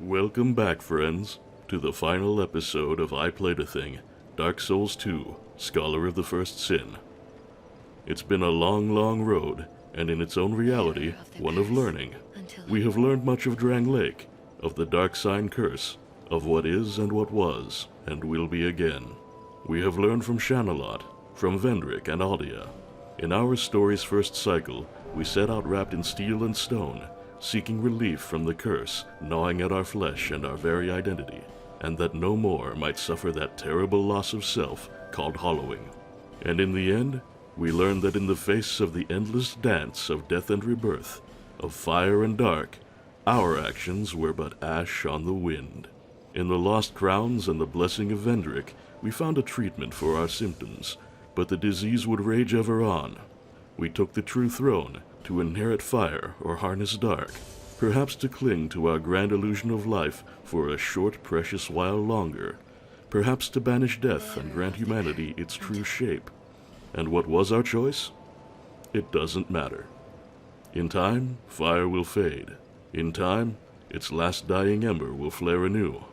Welcome back, friends, to the final episode of I Played a Thing, Dark Souls 2, Scholar of the First Sin. It's been a long, long road, and in its own reality, one of learning. We have learned much of Drang Lake, of the Dark Sign Curse, of what is and what was, and will be again. We have learned from Shanalot, from Vendrick and Aldia. In our story's first cycle, we set out wrapped in steel and stone, seeking relief from the curse gnawing at our flesh and our very identity, and that no more might suffer that terrible loss of self called hollowing. And in the end, we learned that in the face of the endless dance of death and rebirth, of fire and dark, our actions were but ash on the wind. In the Lost Crowns and the Blessing of Vendrick, we found a treatment for our symptoms, but the disease would rage ever on. We took the true throne to inherit fire or harness dark, perhaps to cling to our grand illusion of life for a short, precious while longer, perhaps to banish death and grant humanity its true shape. And what was our choice? It doesn't matter. In time, fire will fade. In time, its last dying ember will flare anew.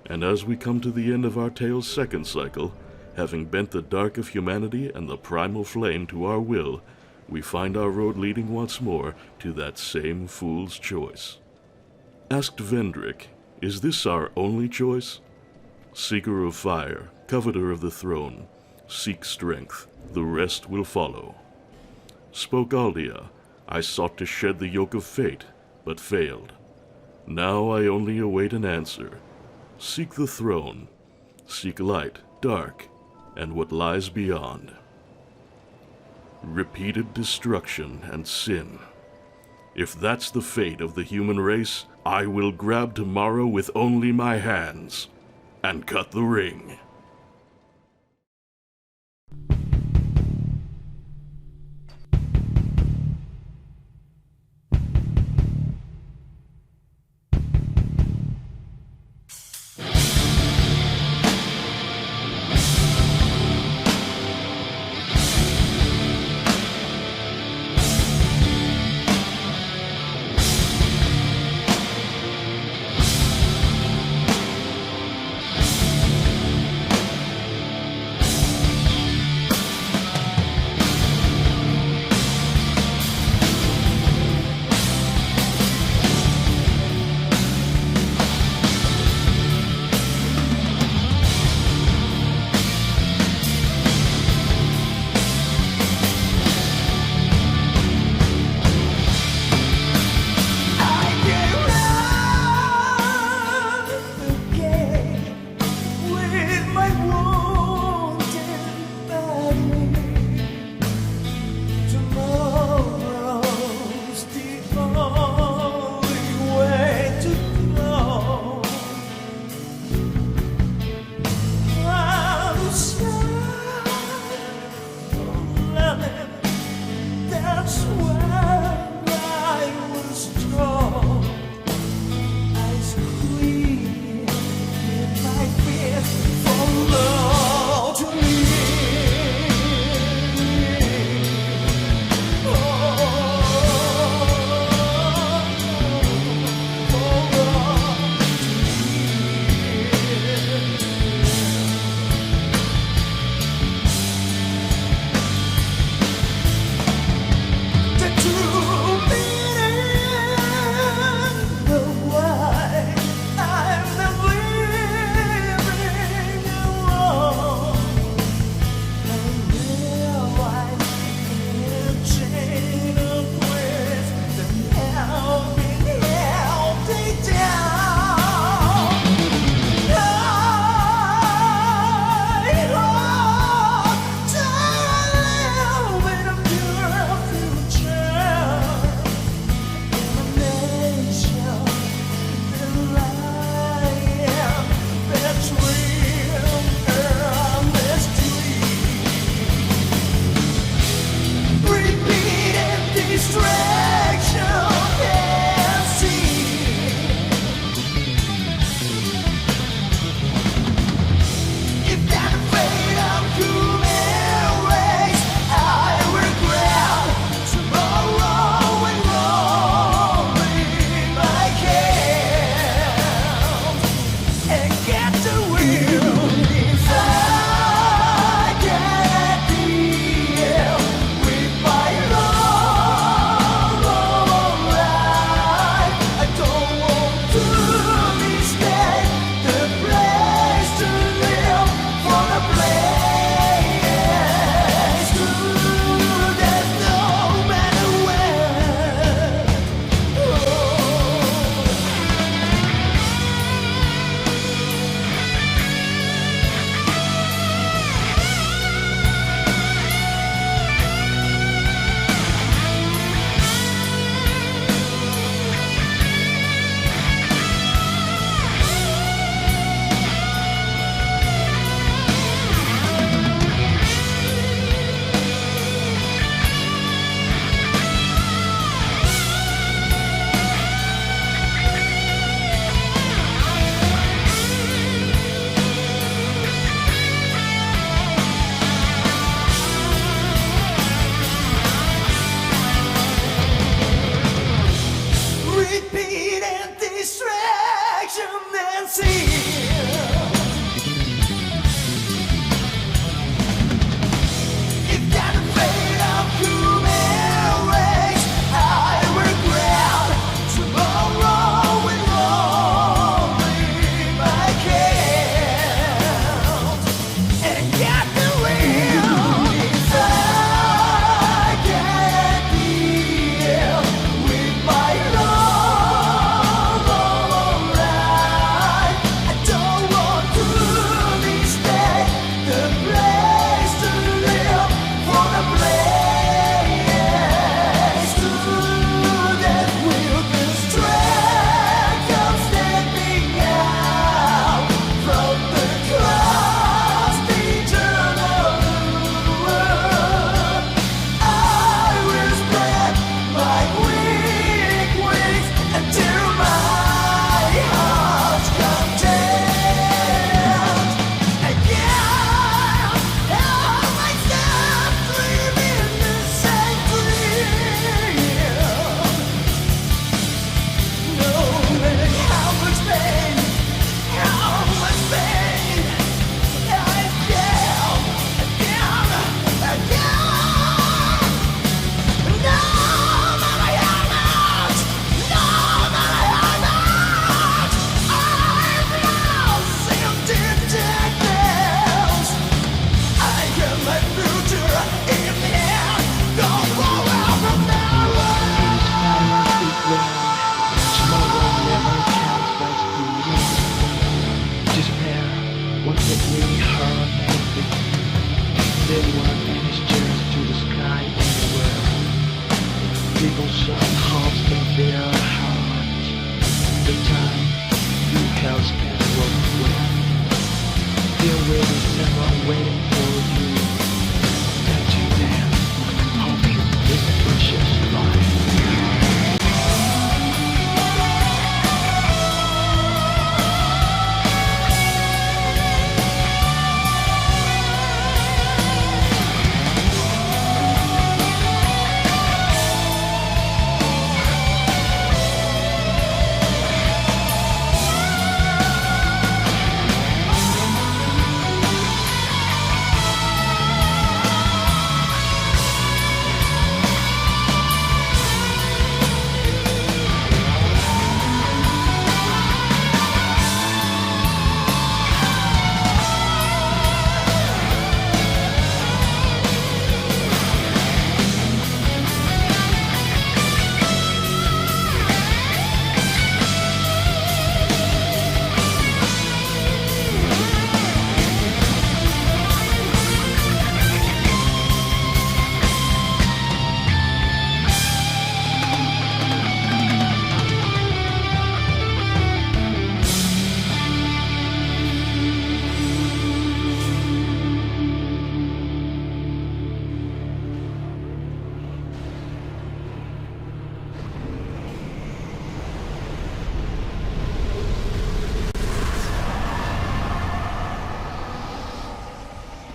And as we come to the end of our tale's second cycle, having bent the dark of humanity and the primal flame to our will, we find our road leading once more to that same fool's choice. Asked Vendrick, is this our only choice? Seeker of fire, coveter of the throne, seek strength, the rest will follow. Spoke Aldia, I sought to shed the yoke of fate, but failed. Now I only await an answer. Seek the throne, seek light, dark, and what lies beyond. Repeated destruction and sin. If that's the fate of the human race, I will grab tomorrow with only my hands and cut the ring.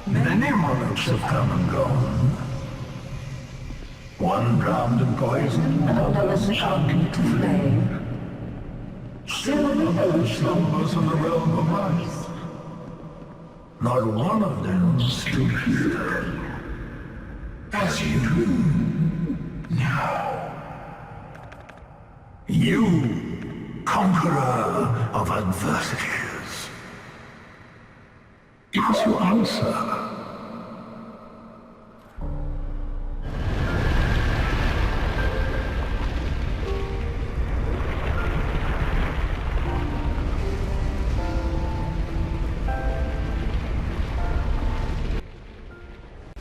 Many monarchs have come and gone. One drowned in poison, another was shot into flame. Still another slumbers in the realm of life. Not one of them stood here as you do now. You, conqueror of adversities. Is your answer?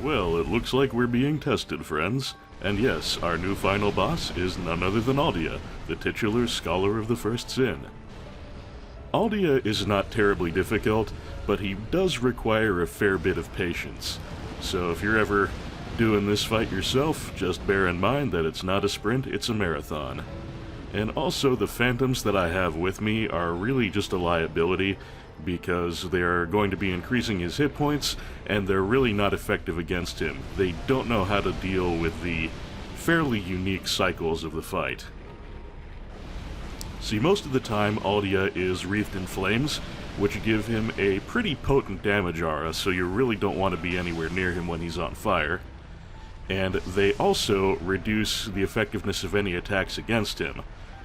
Well, it looks like we're being tested, friends. And yes, our new final boss is none other than Aldia, the titular Scholar of the First Sin. Aldia is not terribly difficult, but he does require a fair bit of patience. So if you're ever doing this fight yourself, just bear in mind that it's not a sprint, it's a marathon. And also, the phantoms that I have with me are really just a liability, because they're going to be increasing his hit points, and they're really not effective against him. They don't know how to deal with the fairly unique cycles of the fight. See, most of the time, Aldia is wreathed in flames, which give him a pretty potent damage aura, so you really don't want to be anywhere near him when he's on fire. And they also reduce the effectiveness of any attacks against him.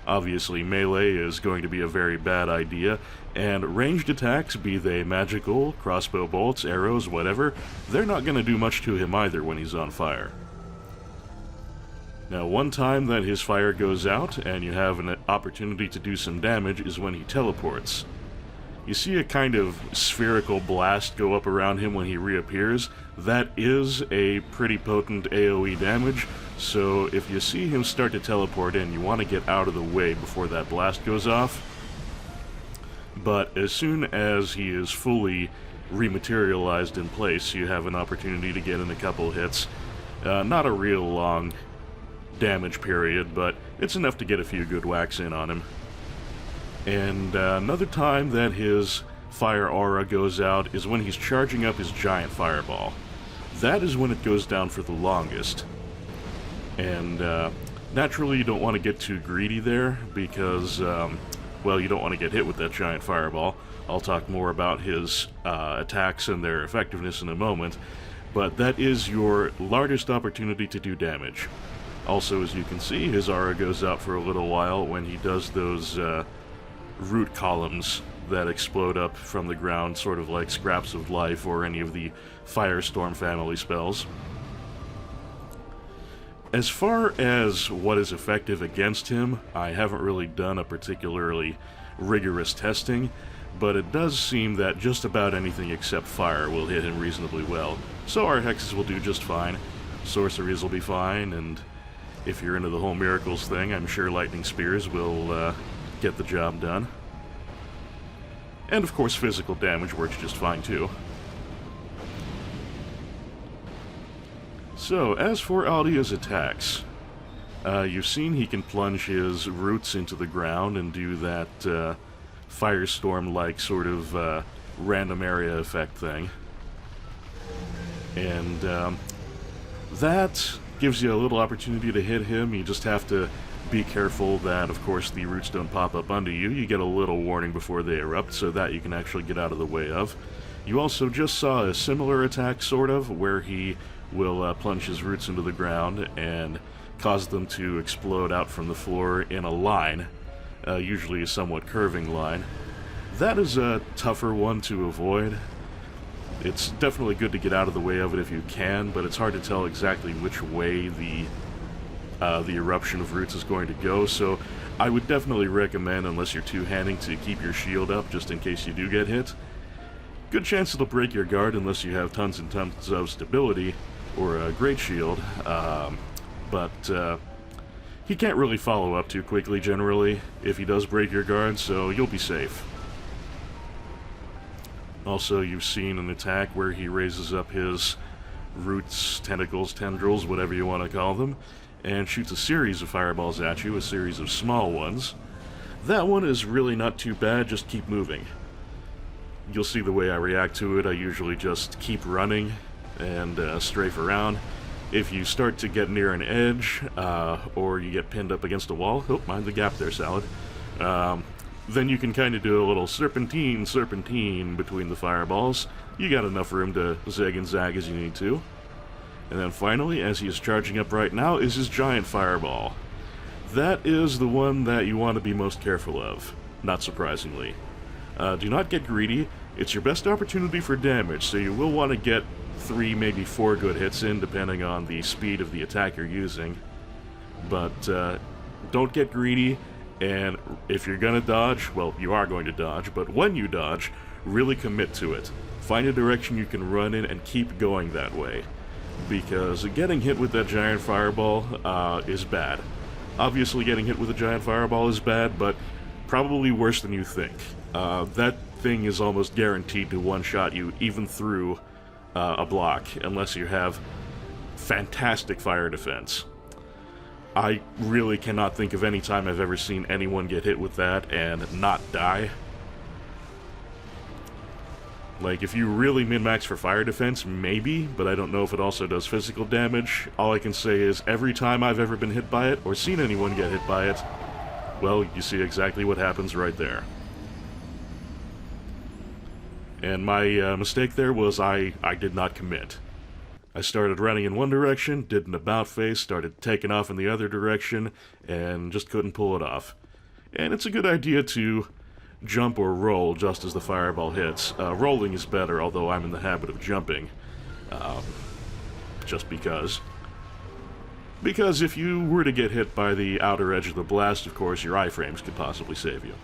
Obviously, melee is going to be a very bad idea, and ranged attacks, be they magical, crossbow bolts, arrows, whatever, they're not going to do much to him either when he's on fire. Now, one time that his fire goes out, and you have an opportunity to do some damage, is when he teleports. You see a kind of spherical blast go up around him when he reappears. That is a pretty potent AoE damage, so if you see him start to teleport in, you want to get out of the way before that blast goes off. But as soon as he is fully rematerialized in place, you have an opportunity to get in a couple hits. Not a real long damage period, but it's enough to get a few good whacks in on him. And another time that his fire aura goes out is when he's charging up his giant fireball. That is when it goes down for the longest. And naturally you don't want to get too greedy there, because, well, you don't want to get hit with that giant fireball. I'll talk more about his attacks and their effectiveness in a moment, but that is your largest opportunity to do damage. Also, as you can see, his aura goes out for a little while when he does those root columns that explode up from the ground, sort of like Scraps of Life or any of the Firestorm family spells. As far as what is effective against him, I haven't really done a particularly rigorous testing, but it does seem that just about anything except fire will hit him reasonably well. So our hexes will do just fine, sorceries will be fine, and if you're into the whole miracles thing, I'm sure lightning spears will get the job done. And of course physical damage works just fine too. So, as for Aldia's attacks, you've seen he can plunge his roots into the ground and do that firestorm-like sort of random area effect thing. And that gives you a little opportunity to hit him. You just have to be careful that, of course, the roots don't pop up under you. You get a little warning before they erupt, so that you can actually get out of the way of. You also just saw a similar attack, sort of, where he will plunge his roots into the ground and cause them to explode out from the floor in a line, usually a somewhat curving line. That is a tougher one to avoid. It's definitely good to get out of the way of it if you can, but it's hard to tell exactly which way the eruption of roots is going to go, so I would definitely recommend, unless you're two-handing, to keep your shield up just in case you do get hit. Good chance it'll break your guard unless you have tons and tons of stability or a great shield, but he can't really follow up too quickly generally if he does break your guard, so you'll be safe. Also, you've seen an attack where he raises up his roots, tentacles, tendrils, whatever you want to call them, and shoots a series of fireballs at you, a series of small ones. That one is really not too bad, just keep moving. You'll see the way I react to it. I usually just keep running and strafe around. If you start to get near an edge, or you get pinned up against a wall, oh, mind the gap there, Salad, then you can kind of do a little serpentine between the fireballs. You got enough room to zig and zag as you need to. And then finally, as he is charging up right now, is his giant fireball. That is the one that you want to be most careful of, not surprisingly. Do not get greedy. It's your best opportunity for damage, so you will want to get 3, maybe 4 good hits in, depending on the speed of the attack you're using. But don't get greedy, and if you're going to dodge, well, you are going to dodge, but when you dodge, really commit to it. Find a direction you can run in and keep going that way, because getting hit with that giant fireball is bad. Obviously getting hit with a giant fireball is bad, but probably worse than you think. That thing is almost guaranteed to one-shot you, even through a block, unless you have fantastic fire defense. I really cannot think of any time I've ever seen anyone get hit with that and not die. Like, if you really min-max for fire defense, maybe, but I don't know if it also does physical damage. All I can say is, every time I've ever been hit by it, or seen anyone get hit by it, well, you see exactly what happens right there. And my mistake there was I did not commit. I started running in one direction, did an about-face, started taking off in the other direction, and just couldn't pull it off. And it's a good idea to jump or roll just as the fireball hits. Rolling is better, although I'm in the habit of jumping. Just because. Because if you were to get hit by the outer edge of the blast, of course, your iframes could possibly save you.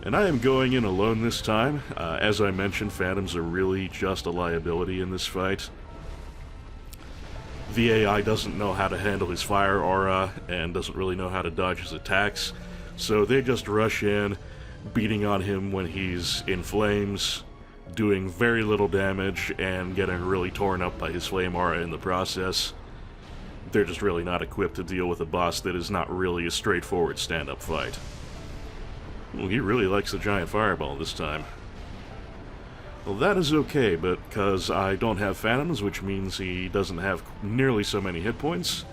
And I am going in alone this time. As I mentioned, phantoms are really just a liability in this fight. The AI doesn't know how to handle his fire aura, and doesn't really know how to dodge his attacks, so they just rush in, beating on him when he's in flames, doing very little damage, and getting really torn up by his flame aura in the process. They're just really not equipped to deal with a boss that is not really a straightforward stand-up fight. Well, he really likes the giant fireball this time. Well, that is okay, because I don't have phantoms, which means he doesn't have nearly so many hit points,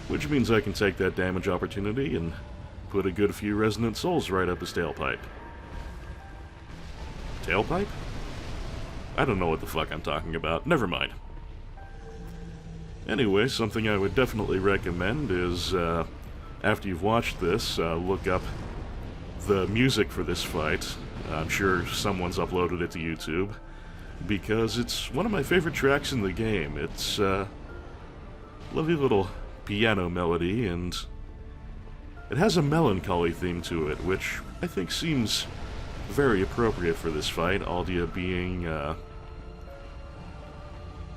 which means I can take that damage opportunity and put a good few resonant souls right up his tailpipe. Tailpipe? I don't know what the fuck I'm talking about. Never mind. Anyway, something I would definitely recommend is, after you've watched this, look up the music for this fight. I'm sure someone's uploaded it to YouTube, because it's one of my favorite tracks in the game. It's a lovely little piano melody, and it has a melancholy theme to it, which I think seems very appropriate for this fight, Aldia being a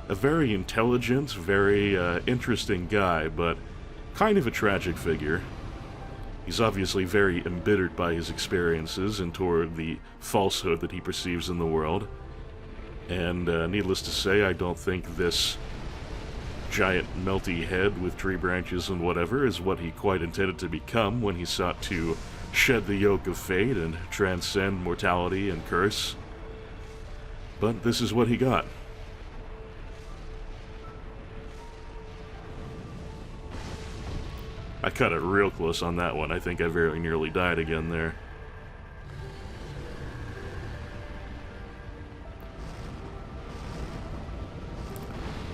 very intelligent, very interesting guy, but kind of a tragic figure. He's obviously very embittered by his experiences and toward the falsehood that he perceives in the world. And needless to say, I don't think this giant melty head with tree branches and whatever is what he quite intended to become when he sought to shed the yoke of fate and transcend mortality and curse. But this is what he got. I cut it real close on that one. I think I very nearly died again there.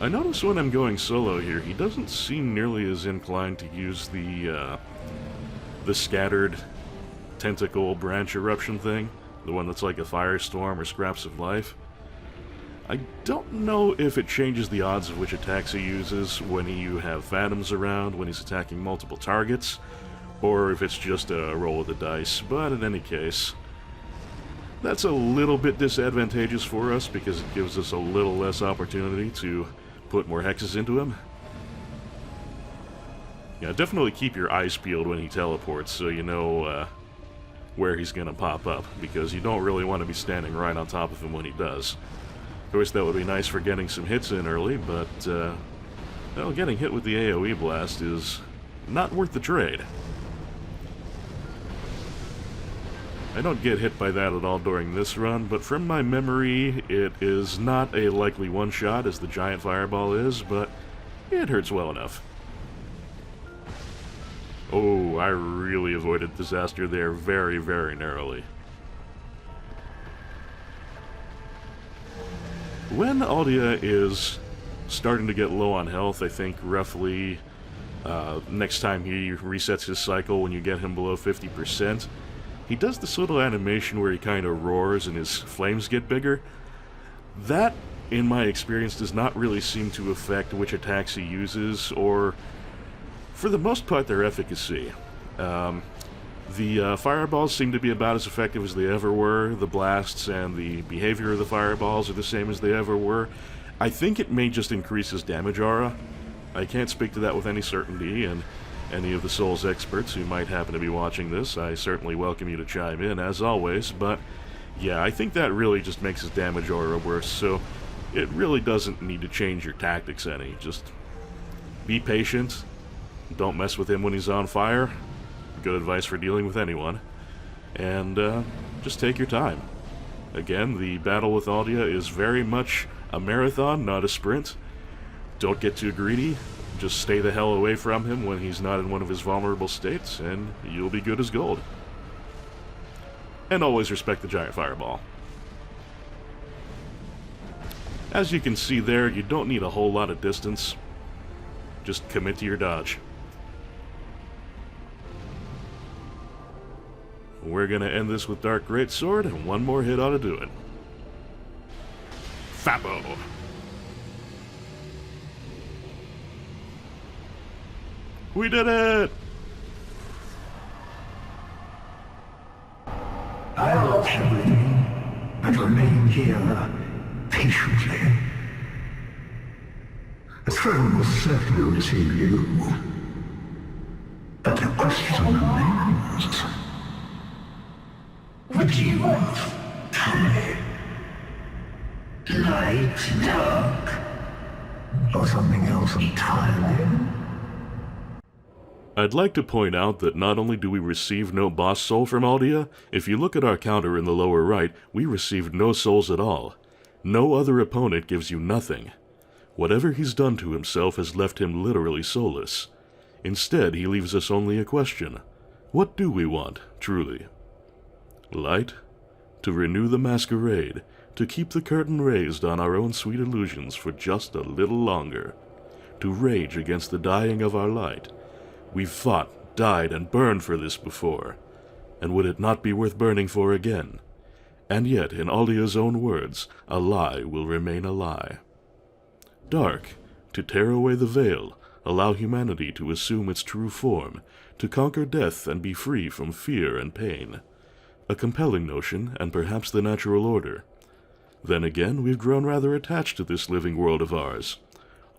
I notice when I'm going solo here, he doesn't seem nearly as inclined to use the scattered tentacle branch eruption thing, the one that's like a firestorm or scraps of life. I don't know if it changes the odds of which attacks he uses when you have phantoms around, when he's attacking multiple targets, or if it's just a roll of the dice, but in any case, that's a little bit disadvantageous for us because it gives us a little less opportunity to put more hexes into him. Yeah, definitely keep your eyes peeled when he teleports so you know where he's gonna pop up, because you don't really want to be standing right on top of him when he does. Of course, that would be nice for getting some hits in early, but, well, getting hit with the AoE blast is not worth the trade. I don't get hit by that at all during this run, but from my memory, it is not a likely one-shot as the giant fireball is, but it hurts well enough. Oh, I really avoided disaster there very, very narrowly. When Aldia is starting to get low on health, I think roughly next time he resets his cycle when you get him below 50%, he does this little animation where he kind of roars and his flames get bigger. That, in my experience, does not really seem to affect which attacks he uses, or for the most part, their efficacy. The fireballs seem to be about as effective as they ever were. The blasts and the behavior of the fireballs are the same as they ever were. I think it may just increase his damage aura. I can't speak to that with any certainty, and any of the Souls experts who might happen to be watching this, I certainly welcome you to chime in, as always, but yeah, I think that really just makes his damage aura worse, so it really doesn't need to change your tactics any. Just be patient, don't mess with him when he's on fire. Good advice for dealing with anyone. And just take your time. Again, the battle with Aldia is very much a marathon, not a sprint. Don't get too greedy. Just stay the hell away from him when he's not in one of his vulnerable states, and you'll be good as gold. And always respect the giant fireball. As you can see there, you don't need a whole lot of distance. Just commit to your dodge. We're gonna end this with Dark Greatsword, and one more hit ought to do it. Fappo! We did it! I'll watch everything and remain here patiently. The throne will certainly receive you, but the question remains. What do you want? Tell me. Light, dark, or something else entirely? I'd like to point out that not only do we receive no boss soul from Aldia, if you look at our counter in the lower right, we received no souls at all. No other opponent gives you nothing. Whatever he's done to himself has left him literally soulless. Instead, he leaves us only a question. What do we want, truly? Light? To renew the masquerade, to keep the curtain raised on our own sweet illusions for just a little longer. To rage against the dying of our light. We've fought, died, and burned for this before. And would it not be worth burning for again? And yet, in Alia's own words, a lie will remain a lie. Dark, to tear away the veil, allow humanity to assume its true form, to conquer death and be free from fear and pain. A compelling notion, and perhaps the natural order. Then again, we've grown rather attached to this living world of ours.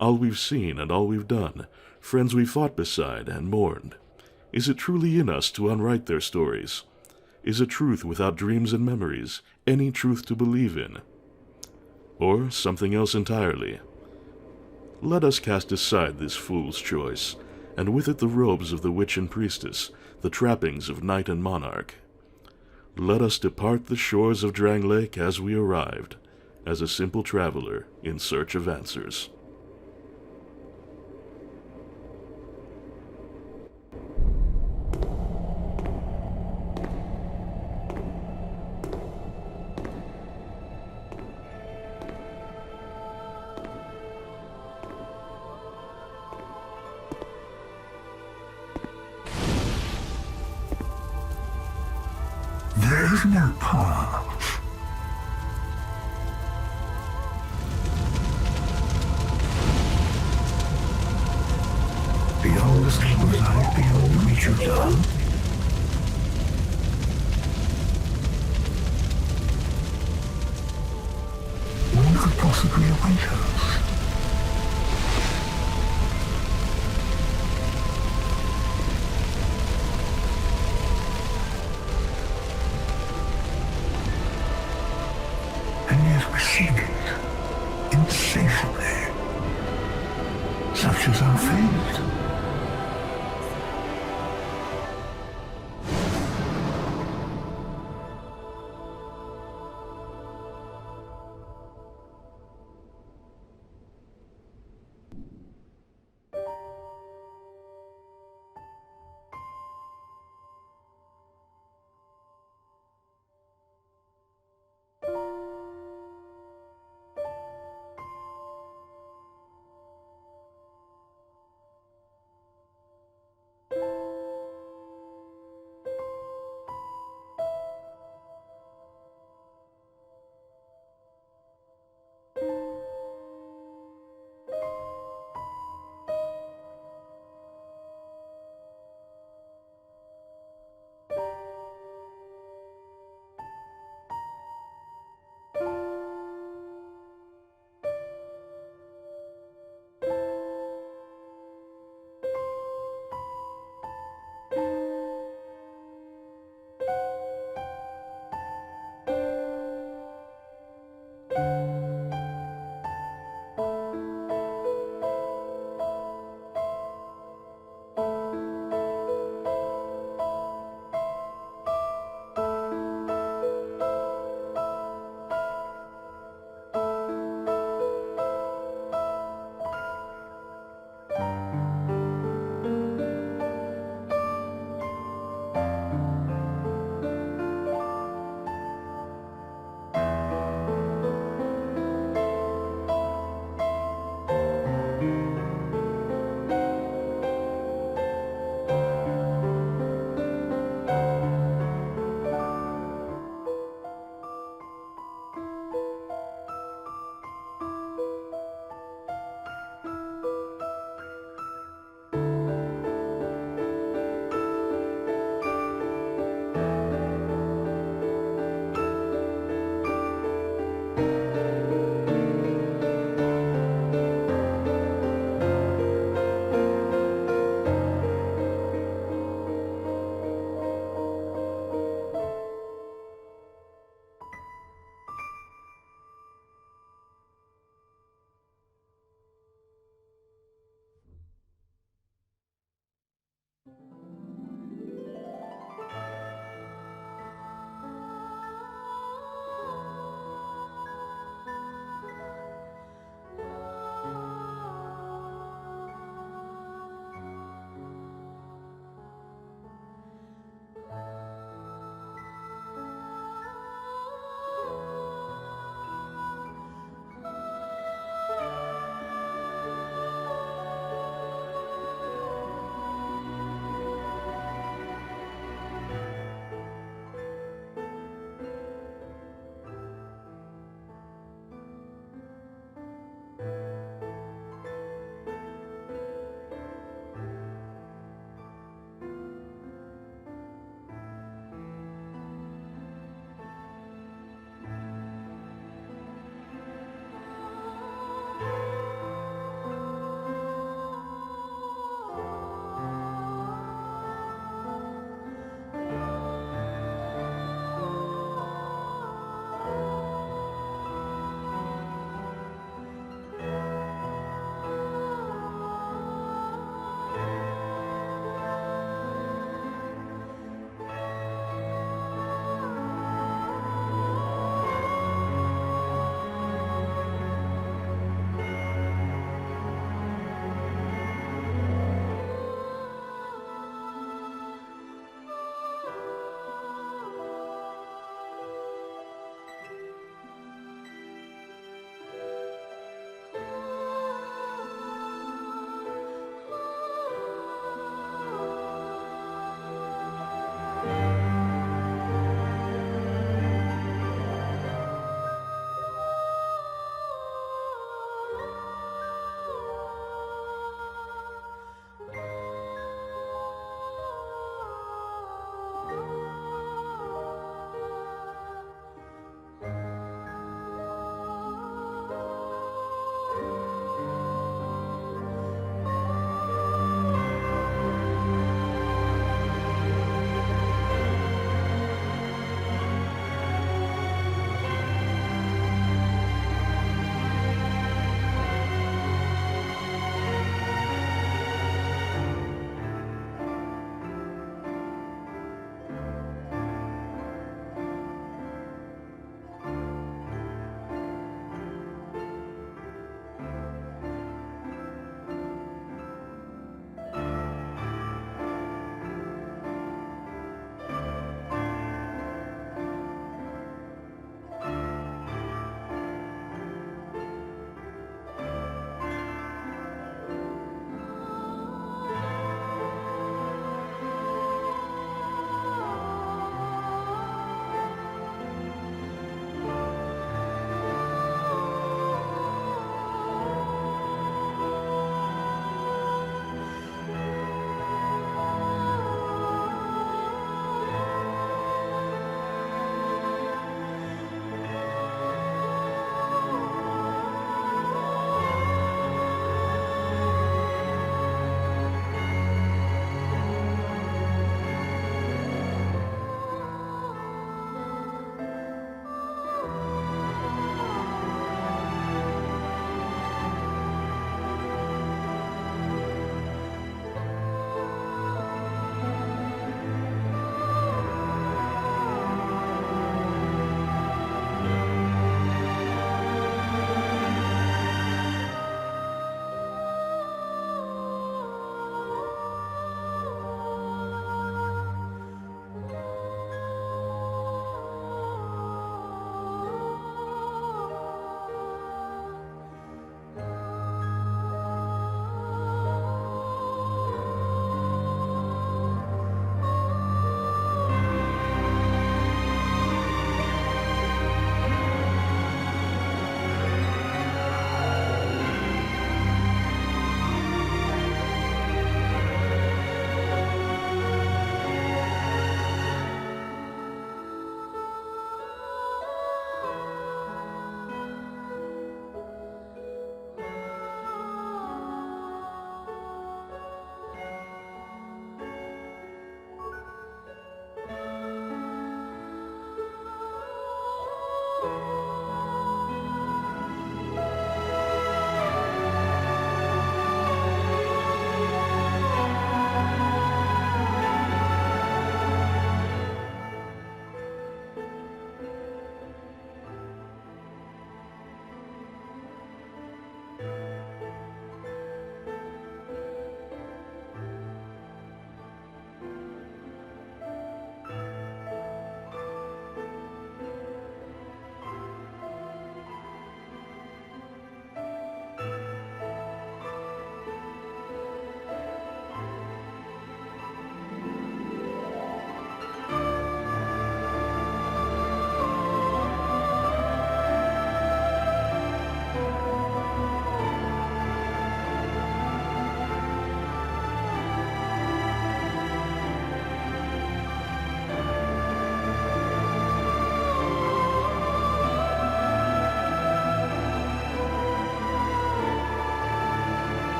All we've seen and all we've done, friends we fought beside and mourned. Is it truly in us to unwrite their stories? Is a truth without dreams and memories any truth to believe in? Or something else entirely? Let us cast aside this fool's choice, and with it the robes of the witch and priestess, the trappings of knight and monarch. Let us depart the shores of Drang Lake as we arrived, as a simple traveler in search of answers. There is no path. Beyond the stable's eye, beyond the reach of dawn. What could possibly await us? And yet we seek it insatiably. Such is our fate.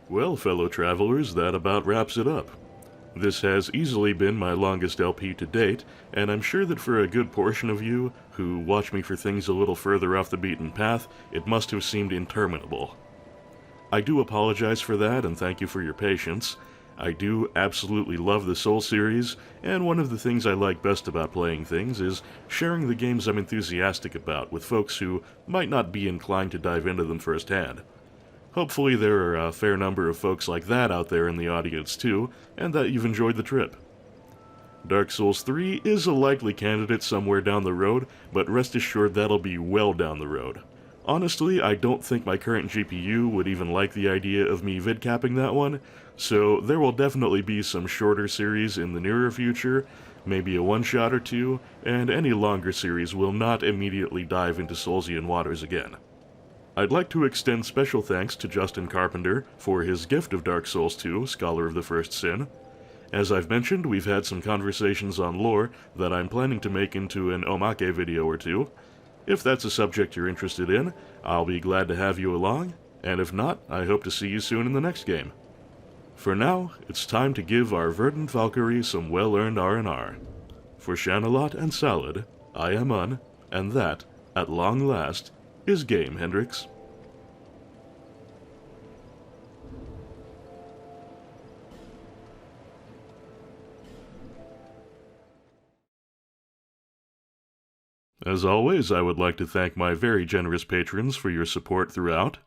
Well, fellow travelers, that about wraps it up. This has easily been my longest LP to date, and I'm sure that for a good portion of you, who watch me for things a little further off the beaten path, it must have seemed interminable. I do apologize for that, and thank you for your patience. I do absolutely love the Soul series, and one of the things I like best about playing things is sharing the games I'm enthusiastic about with folks who might not be inclined to dive into them firsthand. Hopefully there are a fair number of folks like that out there in the audience too, and that you've enjoyed the trip. Dark Souls 3 is a likely candidate somewhere down the road, but rest assured that'll be well down the road. Honestly, I don't think my current GPU would even like the idea of me vidcapping that one, so there will definitely be some shorter series in the nearer future, maybe a one-shot or two, and any longer series will not immediately dive into Soulsian waters again. I'd like to extend special thanks to Justin Carpenter for his gift of Dark Souls 2, Scholar of the First Sin. As I've mentioned, we've had some conversations on lore that I'm planning to make into an omake video or two. If that's a subject you're interested in, I'll be glad to have you along, and if not, I hope to see you soon in the next game. For now, it's time to give our verdant Valkyrie some well-earned R&R. For Shanalot and Salad, I am Un, and that, at long last, is game, Hendrix. As always, I would like to thank my very generous patrons for your support throughout.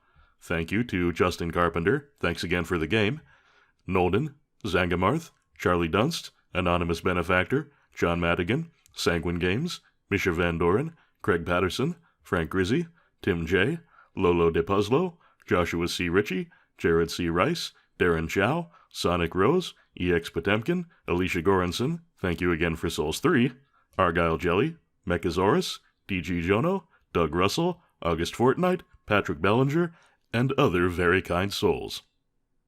Thank you to Justin Carpenter, thanks again for the game, Nolden, Zangamarth, Charlie Dunst, Anonymous Benefactor, John Madigan, Sanguine Games, Misha Van Doren, Craig Patterson, Frank Grizzy, Tim J., Lolo De Puzzlo, Joshua C. Ritchie, Jared C. Rice, Darren Chow, Sonic Rose, EX Potemkin, Alicia Goranson, thank you again for Souls 3, Argyle Jelly, Mechasaurus, DG Jono, Doug Russell, August Fortnite, Patrick Bellinger, and other very kind souls.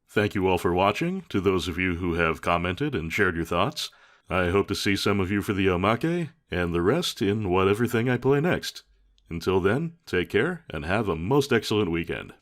Thank you all for watching, to those of you who have commented and shared your thoughts. I hope to see some of you for the omake, and the rest in whatever thing I play next. Until then, take care, and have a most excellent weekend.